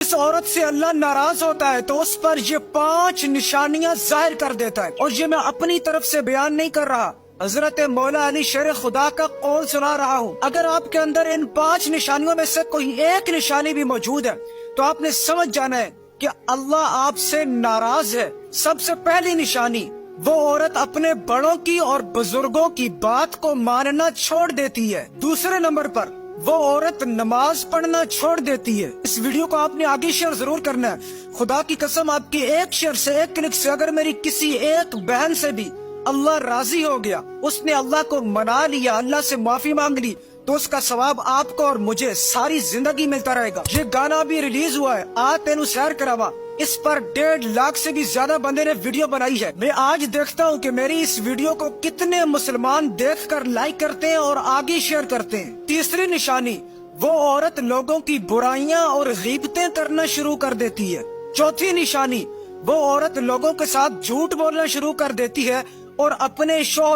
जिस औरत से अल्लाह नाराज होता है तो उस पर ये 5 निशानियां जाहिर कर देता है। और ये मैं अपनी तरफ से बयान नहीं कर रहा, हजरत मौला अली शेर खुदा का कौल सुना रहा हूँ। अगर आपके अंदर इन 5 निशानियों में से कोई एक निशानी भी मौजूद है तो आपने समझ जाना है कि अल्लाह आपसे नाराज है। सबसे पहली निशानी, वो औरत अपने बड़ों की और बुजुर्गों की बात को मानना छोड़ देती है। दूसरे नंबर पर वो औरत नमाज पढ़ना छोड़ देती है। इस वीडियो को आपने आगे शेयर जरूर करना है। खुदा की कसम, आपकी एक शेयर से, एक क्लिक से अगर मेरी किसी एक बहन से भी अल्लाह राजी हो गया, उसने अल्लाह को मना लिया, अल्लाह से माफी मांग ली, तो उसका सवाब आपको और मुझे सारी जिंदगी मिलता रहेगा। ये गाना भी रिलीज हुआ है, आ तेनू सैर करावा। इस पर 1.5 लाख से भी ज्यादा बंदे ने वीडियो बनाई है। मैं आज देखता हूँ कि मेरी इस वीडियो को कितने मुसलमान देखकर लाइक करते हैं और आगे शेयर करते हैं। तीसरी निशानी, वो औरत लोगों की बुराइयां और गीबतें करना शुरू कर देती है। चौथी निशानी, वो औरत लोगों के साथ झूठ बोलना शुरू कर देती है और अपने शौहर